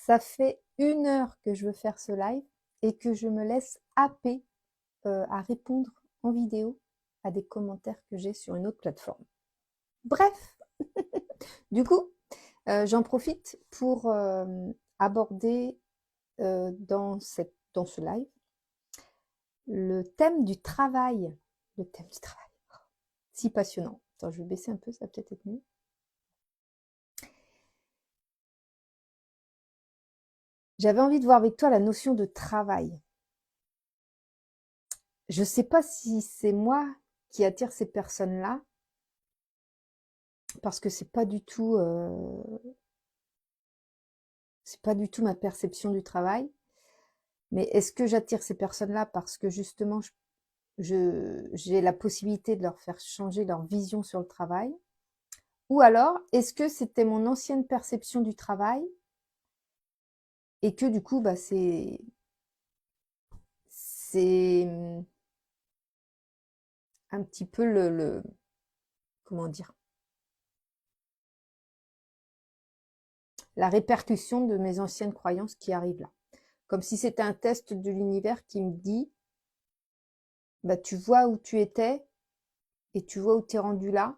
Ça fait 1 heure que je veux faire ce live et que je me laisse happer à répondre en vidéo à des commentaires que j'ai sur une autre plateforme. Bref, du coup, j'en profite pour aborder dans ce live le thème du travail. Le thème du travail. Si passionnant. Attends, je vais baisser un peu, ça va peut-être être mieux. J'avais envie de voir avec toi la notion de travail. Je ne sais pas si c'est moi qui attire ces personnes-là, parce que c'est pas du tout ma perception du travail. Mais est-ce que j'attire ces personnes-là parce que justement j'ai la possibilité de leur faire changer leur vision sur le travail? Ou alors, est-ce que c'était mon ancienne perception du travail et que du coup, bah, c'est un petit peu comment dire, la répercussion de mes anciennes croyances qui arrivent là. Comme si c'était un test de l'univers qui me dit, bah, tu vois où tu étais et tu vois où tu es rendu là,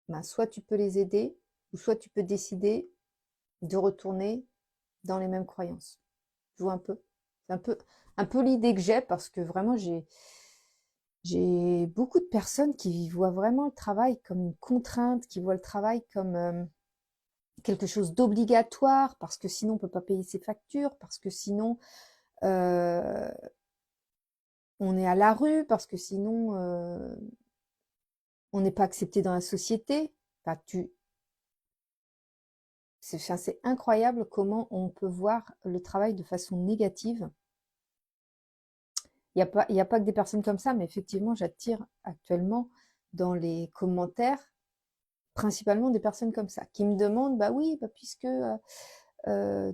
bah, soit tu peux les aider, ou soit tu peux décider de retourner dans les mêmes croyances. Tu vois un peu? C'est un peu l'idée que j'ai parce que vraiment j'ai beaucoup de personnes qui voient vraiment le travail comme une contrainte, qui voient le travail comme quelque chose d'obligatoire parce que sinon on peut pas payer ses factures, parce que sinon euh, on est à la rue, parce que sinon on n'est pas accepté dans la société. Enfin, c'est incroyable comment on peut voir le travail de façon négative. Il y a pas que des personnes comme ça, mais effectivement, j'attire actuellement dans les commentaires principalement des personnes comme ça qui me demandent, bah oui, bah puisque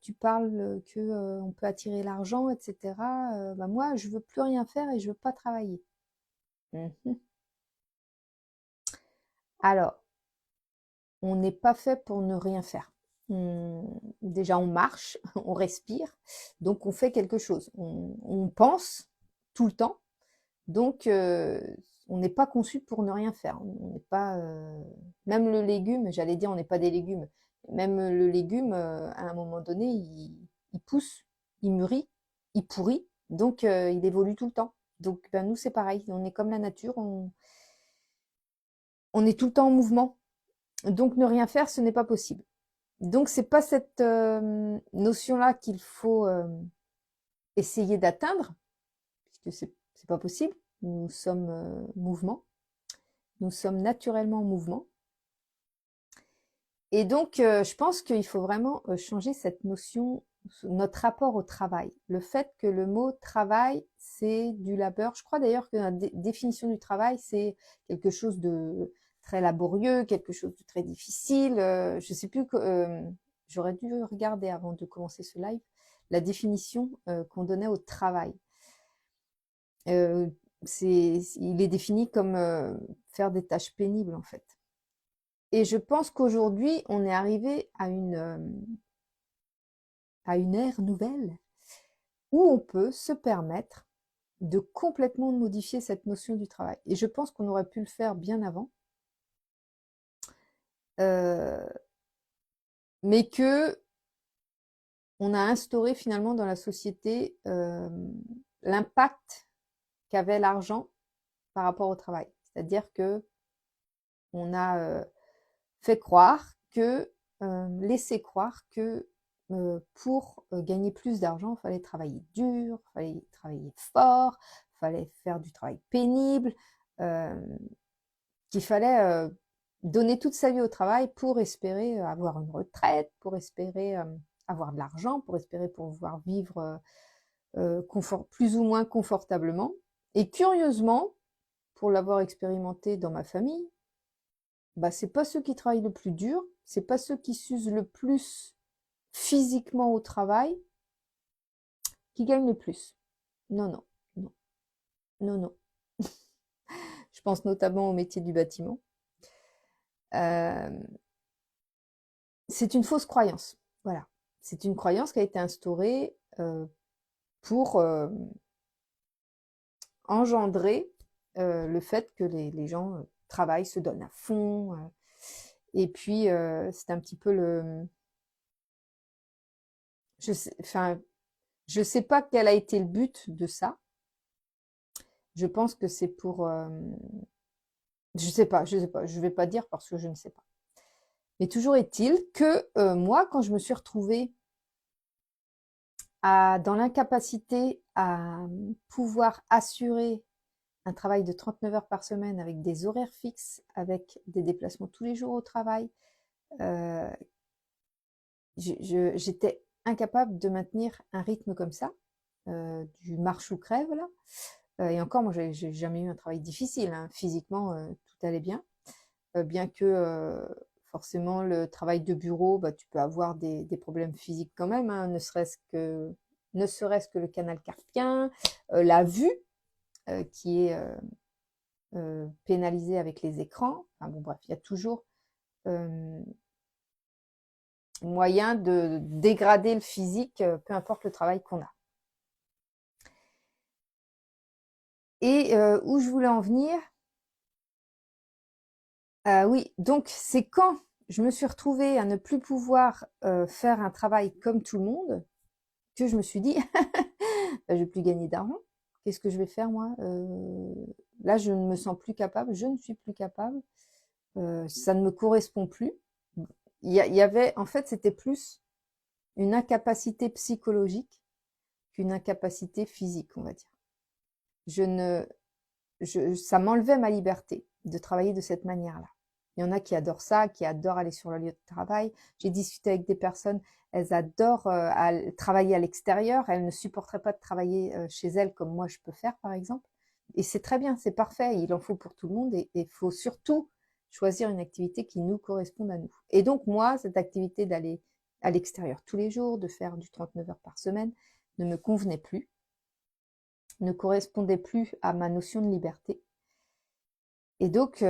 tu parles que on peut attirer l'argent, etc. Bah moi, je veux plus rien faire et je veux pas travailler. Mhm. Alors, on n'est pas fait pour ne rien faire. Déjà, on marche, on respire, donc on fait quelque chose. On pense tout le temps, donc on n'est pas conçu pour ne rien faire. On n'est pas, même le légume, j'allais dire, on n'est pas des légumes. Même le légume, à un moment donné, il pousse, il mûrit, il pourrit, donc il évolue tout le temps. Donc ben, nous, c'est pareil, on est comme la nature, on est tout le temps en mouvement. Donc ne rien faire, ce n'est pas possible. Donc c'est pas cette notion-là qu'il faut essayer d'atteindre, puisque c'est pas possible. Nous sommes mouvement, nous sommes naturellement en mouvement. Et donc je pense qu'il faut vraiment changer cette notion, notre rapport au travail. Le fait que le mot travail, c'est du labeur. Je crois d'ailleurs que la définition du travail, c'est quelque chose de très laborieux, quelque chose de très difficile. Je sais plus que j'aurais dû regarder avant de commencer ce live la définition qu'on donnait au travail. Euh, il est défini comme faire des tâches pénibles en fait. Et je pense qu'aujourd'hui, on est arrivé à une ère nouvelle où on peut se permettre de complètement modifier cette notion du travail. Et je pense qu'on aurait pu le faire bien avant, euh, mais que on a instauré finalement dans la société l'impact qu'avait l'argent par rapport au travail. C'est-à-dire que on a fait croire que, laissé croire que pour gagner plus d'argent, il fallait travailler dur, il fallait travailler fort, il fallait faire du travail pénible, euh, qu'il fallait donner toute sa vie au travail pour espérer avoir une retraite, pour espérer avoir de l'argent, pour espérer pouvoir vivre plus ou moins confortablement. Et curieusement, pour l'avoir expérimenté dans ma famille, bah, c'est pas ceux qui travaillent le plus dur, c'est pas ceux qui s'usent le plus physiquement au travail qui gagnent le plus. Non, non, non, non, non. Je pense notamment au métier du bâtiment. Euh, c'est une fausse croyance. Voilà. c'est une croyance qui a été instaurée pour engendrer le fait que les gens travaillent, se donnent à fond. Et puis, c'est un petit peu enfin, je sais pas quel a été le but de ça. Je pense que c'est pour, je sais pas, je vais pas dire parce que je ne sais pas. Mais toujours est-il que moi, quand je me suis retrouvée dans l'incapacité à pouvoir assurer un travail de 39 heures par semaine avec des horaires fixes, avec des déplacements tous les jours au travail, euh, j'étais incapable de maintenir un rythme comme ça, du marche ou crève là. Et encore, moi, j'ai jamais eu un travail difficile, hein. Physiquement, tout allait bien, bien que forcément le travail de bureau, bah, tu peux avoir des problèmes physiques quand même, hein, ne serait-ce que le canal carpien, la vue qui est pénalisée avec les écrans. Enfin bon, bref, il y a toujours euh, moyen de dégrader le physique, peu importe le travail qu'on a. Et où je voulais en venir, oui, donc c'est quand je me suis retrouvée à ne plus pouvoir faire un travail comme tout le monde que je me suis dit, bah, je vais plus gagner d'argent. Qu'est-ce que je vais faire moi? Là, je ne me sens plus capable, je ne suis plus capable, ça ne me correspond plus. Il y avait, en fait, c'était plus une incapacité psychologique qu'une incapacité physique, on va dire. Je ne, ça m'enlevait ma liberté de travailler de cette manière-là. Il y en a qui adorent ça, qui adorent aller sur le lieu de travail. J'ai discuté avec des personnes, elles adorent travailler à l'extérieur, elles ne supporteraient pas de travailler chez elles comme moi je peux faire par exemple. Et c'est très bien, c'est parfait, il en faut pour tout le monde et il faut surtout choisir une activité qui nous corresponde à nous. Et donc moi, cette activité d'aller à l'extérieur tous les jours, de faire du 39 heures par semaine, ne me convenait plus, ne correspondait plus à ma notion de liberté. Et donc,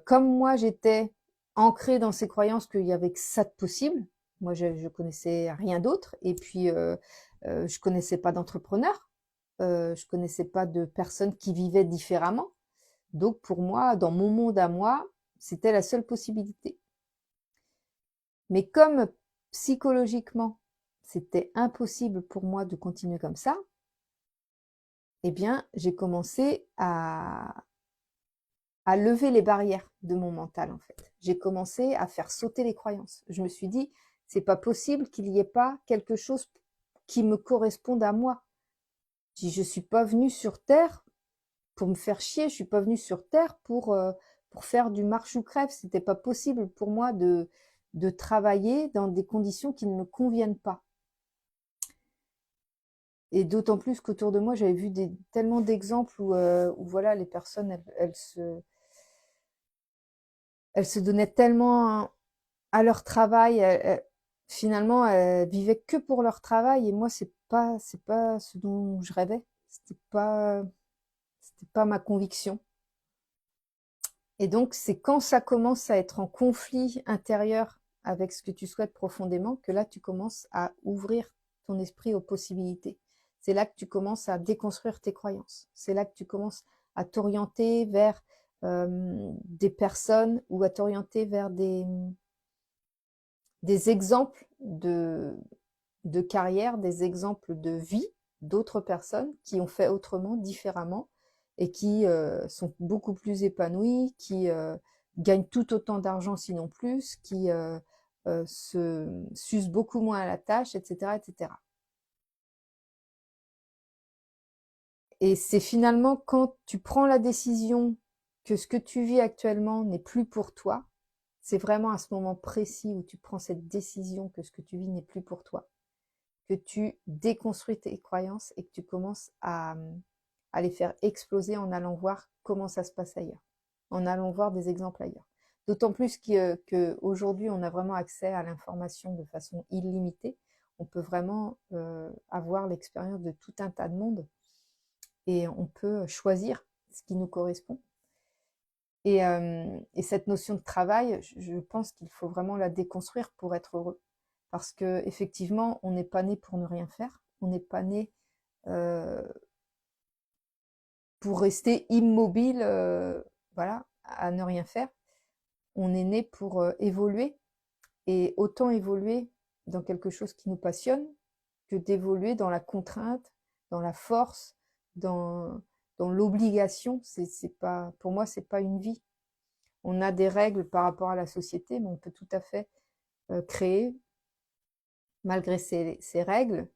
comme moi, j'étais ancrée dans ces croyances qu'il y avait que ça de possible, moi, je connaissais rien d'autre. Et puis, je connaissais pas d'entrepreneurs, je connaissais pas de personnes qui vivaient différemment. Donc, pour moi, dans mon monde à moi, c'était la seule possibilité. Mais comme psychologiquement, c'était impossible pour moi de continuer comme ça, eh bien, j'ai commencé à lever les barrières de mon mental en fait. J'ai commencé à faire sauter les croyances. Je me suis dit, c'est pas possible qu'il n'y ait pas quelque chose qui me corresponde à moi. Je suis pas venue sur Terre pour me faire chier, je suis pas venue sur Terre pour faire du marche ou crève. C'était pas possible pour moi de travailler dans des conditions qui ne me conviennent pas. Et d'autant plus qu'autour de moi, j'avais vu tellement d'exemples où voilà, les personnes, elles se donnaient tellement à leur travail. Finalement, elles vivaient que pour leur travail. Et moi, c'est pas ce dont je rêvais. C'était pas ma conviction. Et donc, c'est quand ça commence à être en conflit intérieur avec ce que tu souhaites profondément que là, tu commences à ouvrir ton esprit aux possibilités. C'est là que tu commences à déconstruire tes croyances. C'est là que tu commences à t'orienter vers des personnes ou à t'orienter vers des exemples de carrière, des exemples de vie d'autres personnes qui ont fait autrement, différemment, et qui sont beaucoup plus épanouies, qui gagnent tout autant d'argent, sinon plus, qui se s'usent beaucoup moins à la tâche, etc., etc. Et c'est finalement quand tu prends la décision que ce que tu vis actuellement n'est plus pour toi, c'est vraiment à ce moment précis où tu prends cette décision que ce que tu vis n'est plus pour toi, que tu déconstruis tes croyances et que tu commences à les faire exploser en allant voir comment ça se passe ailleurs, en allant voir des exemples ailleurs. D'autant plus qu'aujourd'hui, on a vraiment accès à l'information de façon illimitée. On peut vraiment avoir l'expérience de tout un tas de monde et on peut choisir ce qui nous correspond. Et cette notion de travail, je pense qu'il faut vraiment la déconstruire pour être heureux. parce que effectivement, on n'est pas né pour ne rien faire, on n'est pas né pour rester immobile, voilà, à ne rien faire. On est né pour évoluer, et autant évoluer dans quelque chose qui nous passionne que d'évoluer dans la contrainte, dans la force, dans, dans l'obligation. C'est pas, pour moi, c'est pas une vie. On a des règles par rapport à la société, mais on peut tout à fait créer, malgré ces règles,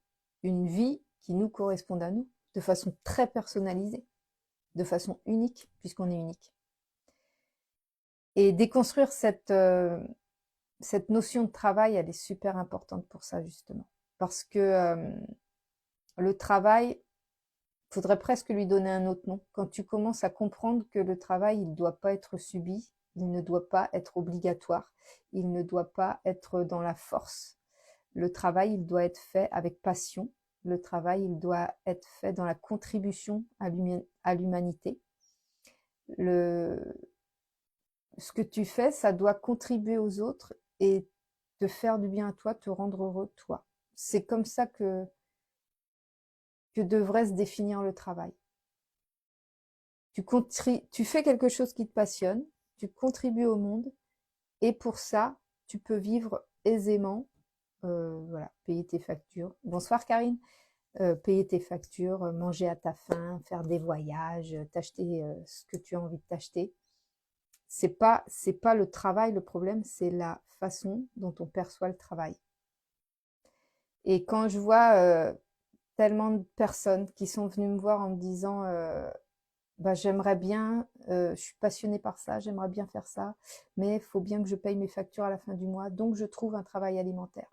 une vie qui nous corresponde à nous, de façon très personnalisée, de façon unique, puisqu'on est unique. Et déconstruire cette notion de travail, elle est super importante pour ça, justement. Parce que le travail, faudrait presque lui donner un autre nom. Quand tu commences à comprendre que le travail, il ne doit pas être subi, il ne doit pas être obligatoire, il ne doit pas être dans la force. Le travail, il doit être fait avec passion. Le travail, il doit être fait dans la contribution à l'humanité. Ce que tu fais, ça doit contribuer aux autres et te faire du bien à toi, te rendre heureux toi. C'est comme ça que devrait se définir le travail. Tu fais quelque chose qui te passionne, tu contribues au monde, et pour ça, tu peux vivre aisément, voilà, payer tes factures. Bonsoir Karine. Payer tes factures, manger à ta faim, faire des voyages, t'acheter ce que tu as envie de t'acheter. C'est pas le travail le problème, c'est la façon dont on perçoit le travail. Et quand je vois tellement de personnes qui sont venues me voir en me disant bah, j'aimerais bien, je suis passionnée par ça, j'aimerais bien faire ça, mais il faut bien que je paye mes factures à la fin du mois, donc je trouve un travail alimentaire.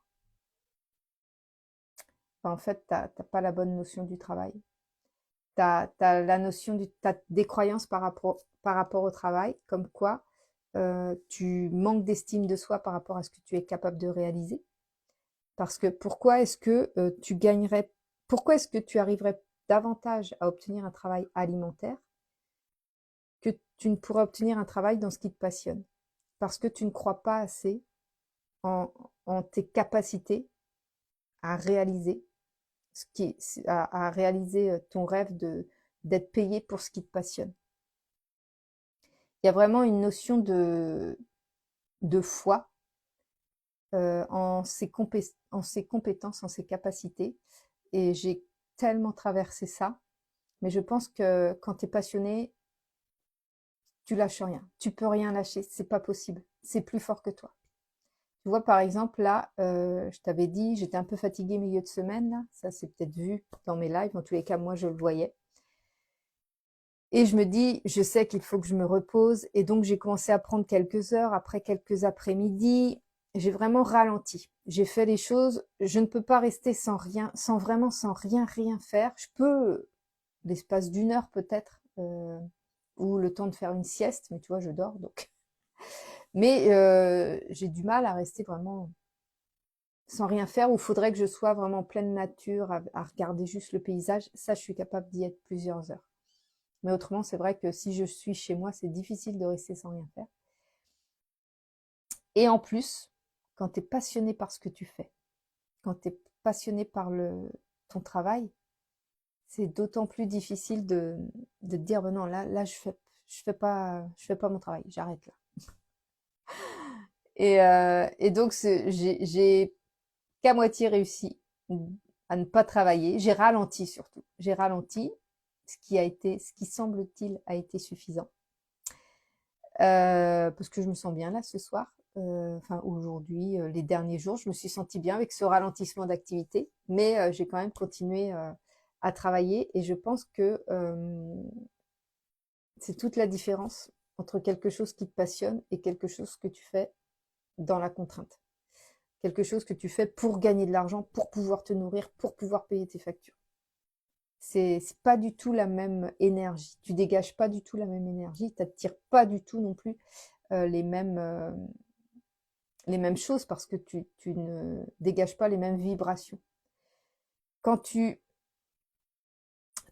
Enfin, en fait, t'as pas la bonne notion du travail. T'as la notion t'as des croyances par rapport au travail, comme quoi tu manques d'estime de soi par rapport à ce que tu es capable de réaliser. Parce que pourquoi est-ce que pourquoi est-ce que tu arriverais davantage à obtenir un travail alimentaire que tu ne pourrais obtenir un travail dans ce qui te passionne? Parce que tu ne crois pas assez en, en tes capacités à réaliser à réaliser ton rêve d'être payé pour ce qui te passionne. Il y a vraiment une notion de foi en ses compétences, en ses capacités. Et j'ai tellement traversé ça. Mais je pense que quand tu es passionné, tu lâches rien. Tu peux rien lâcher. C'est pas possible. C'est plus fort que toi. Tu vois, par exemple, là, je t'avais dit, j'étais un peu fatiguée milieu de semaine, là. Ça, c'est peut-être vu dans mes lives. En tous les cas, moi, je le voyais. Et je me dis, je sais qu'il faut que je me repose. Et donc, j'ai commencé à prendre quelques heures, après quelques après-midi. J'ai vraiment ralenti. J'ai fait les choses. Je ne peux pas rester sans rien, sans rien faire. Je peux, l'espace d'une heure peut-être, ou le temps de faire une sieste. Mais tu vois, je dors, donc. Mais j'ai du mal à rester vraiment sans rien faire, où il faudrait que je sois vraiment en pleine nature, à regarder juste le paysage. Ça, je suis capable d'y être plusieurs heures. Mais autrement, c'est vrai que si je suis chez moi, c'est difficile de rester sans rien faire. Et en plus, quand tu es passionné par ce que tu fais, quand tu es passionné par ton travail, c'est d'autant plus difficile de te dire, ben non, là, je fais pas mon travail, j'arrête là. Et donc, j'ai qu'à moitié réussi à ne pas travailler. J'ai ralenti surtout. J'ai ralenti, ce qui semble-t-il a été suffisant. Parce que je me sens bien là ce soir. Enfin, aujourd'hui, les derniers jours, je me suis sentie bien avec ce ralentissement d'activité, mais j'ai quand même continué à travailler, et je pense que c'est toute la différence entre quelque chose qui te passionne et quelque chose que tu fais dans la contrainte. Quelque chose que tu fais pour gagner de l'argent, pour pouvoir te nourrir, pour pouvoir payer tes factures. C'est pas du tout la même énergie. Tu dégages pas du tout la même énergie. Tu n'attires pas du tout non plus les mêmes choses, parce que tu ne dégages pas les mêmes vibrations. Quand tu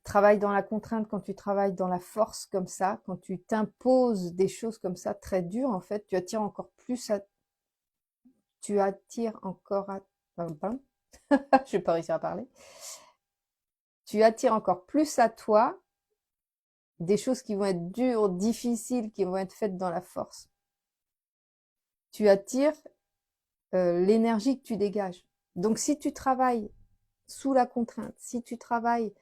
travailles dans la contrainte, quand tu travailles dans la force comme ça, quand tu t'imposes des choses comme ça très dures, en fait, tu attires encore je vais pas réussir à parler. Tu attires encore plus à toi des choses qui vont être dures, difficiles, qui vont être faites dans la force. Tu attires l'énergie que tu dégages. Donc si tu travailles sous la contrainte, si tu travailles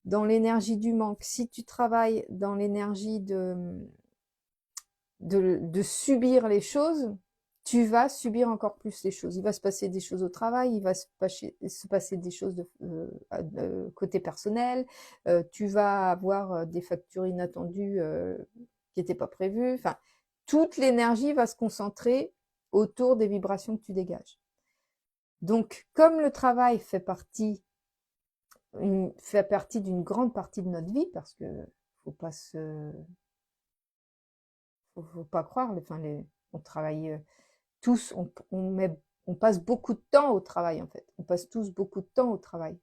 dans l'énergie du manque, si tu travailles dans l'énergie de subir les choses, tu vas subir encore plus les choses. Il va se passer des choses au travail, il va se passer des choses de côté personnel, tu vas avoir des factures inattendues qui n'étaient pas prévues. Enfin, toute l'énergie va se concentrer autour des vibrations que tu dégages. Donc, comme le travail fait partie d'une grande partie de notre vie, parce que faut pas faut pas croire, on travaille tous, on passe beaucoup de temps au travail en fait. On passe tous beaucoup de temps au travail.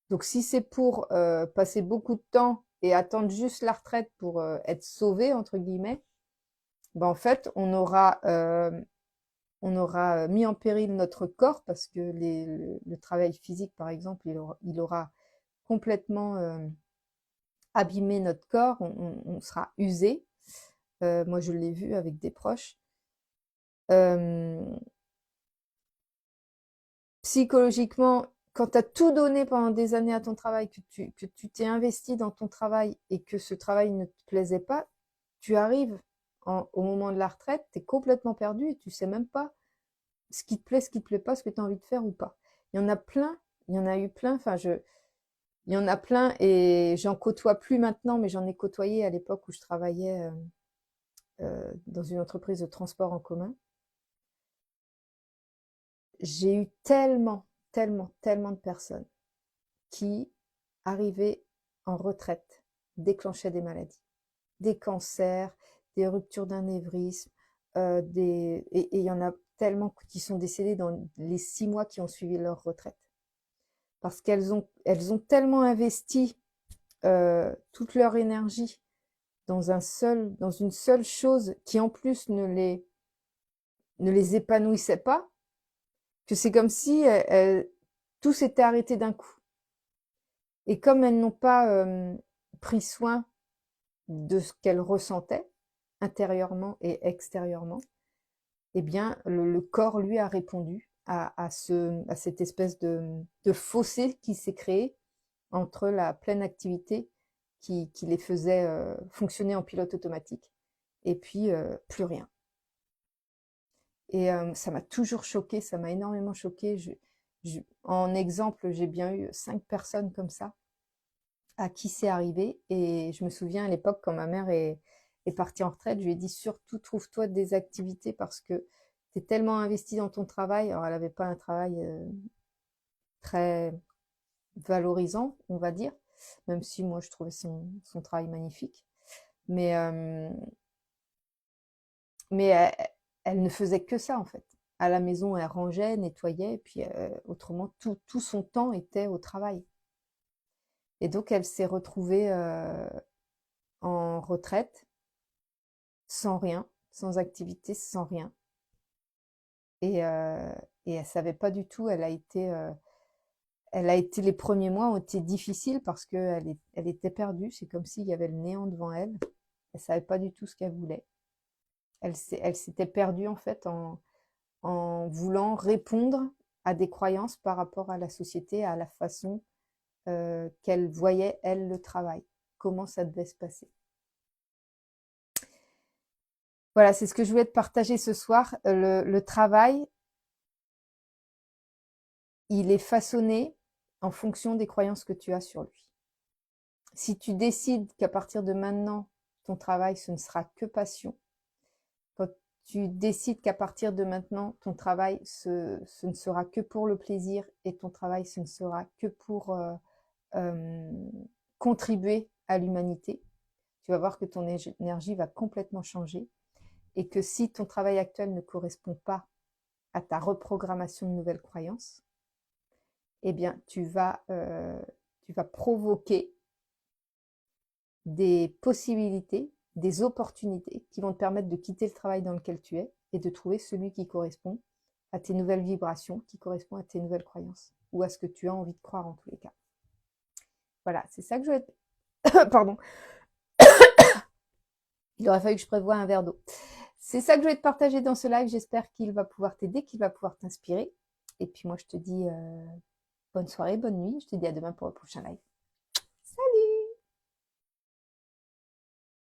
Donc si c'est pour passer beaucoup de temps et attendre juste la retraite pour être sauvé entre guillemets, ben en fait on aura mis en péril notre corps parce que le travail physique par exemple, il aura complètement abîmé notre corps, on sera usé. Moi je l'ai vu avec des proches. Psychologiquement, quand tu as tout donné pendant des années à ton travail, que tu t'es investi dans ton travail et que ce travail ne te plaisait pas, tu arrives au moment de la retraite, tu es complètement perdu et tu sais même pas ce qui te plaît, ce qui te plaît pas, ce que tu as envie de faire ou pas. Il y en a plein, il y en a eu plein, il y en a plein et j'en côtoie plus maintenant, mais j'en ai côtoyé à l'époque où je travaillais dans une entreprise de transport en commun. J'ai eu tellement de personnes qui, arrivés en retraite, déclenchaient des maladies, des cancers, des ruptures d'anévrisme, et il y en a tellement qui sont décédés dans les 6 mois qui ont suivi leur retraite. Parce elles ont tellement investi toute leur énergie dans une seule chose qui en plus ne les épanouissait pas, que c'est comme si tout s'était arrêté d'un coup. Et comme elles n'ont pas pris soin de ce qu'elles ressentaient intérieurement et extérieurement, eh bien, le corps, lui, a répondu à cette espèce de fossé qui s'est créé entre la pleine activité qui les faisait fonctionner en pilote automatique et puis plus rien. Et ça m'a toujours choquée, ça m'a énormément choquée. En exemple, j'ai bien eu 5 personnes comme ça à qui c'est arrivé. Et je me souviens à l'époque, quand ma mère est partie en retraite, je lui ai dit surtout trouve-toi des activités parce que tu es tellement investi dans ton travail. Alors, elle n'avait pas un travail très valorisant, on va dire, même si moi je trouvais son travail magnifique. Mais, euh, mais elle ne faisait que ça en fait. À la maison, elle rangeait, nettoyait, et puis autrement, tout son temps était au travail. Et donc, elle s'est retrouvée en retraite sans rien, sans activité, sans rien. Et, elle savait pas du tout. Elle a été les premiers mois ont été difficiles parce que elle était perdue. C'est comme s'il y avait le néant devant elle. Elle savait pas du tout ce qu'elle voulait. Elle s'était perdue en fait en voulant répondre à des croyances par rapport à la société, à la façon qu'elle voyait elle le travail, comment ça devait se passer. Voilà, c'est ce que je voulais te partager ce soir. Le travail, il est façonné en fonction des croyances que tu as sur lui. Si tu décides qu'à partir de maintenant, ton travail, ce ne sera que passion, quand tu décides qu'à partir de maintenant, ton travail, ce ne sera que pour le plaisir et ton travail, ce ne sera que pour contribuer à l'humanité, tu vas voir que ton énergie va complètement changer et que si ton travail actuel ne correspond pas à ta reprogrammation de nouvelles croyances, eh bien, tu vas provoquer des possibilités, des opportunités qui vont te permettre de quitter le travail dans lequel tu es et de trouver celui qui correspond à tes nouvelles vibrations, qui correspond à tes nouvelles croyances, ou à ce que tu as envie de croire en tous les cas. Voilà, c'est ça que je vais... Pardon. Il aurait fallu que je prévoie un verre d'eau. C'est ça que je vais te partager dans ce live. J'espère qu'il va pouvoir t'aider, qu'il va pouvoir t'inspirer. Et puis moi, je te dis bonne soirée, bonne nuit. Je te dis à demain pour le prochain live.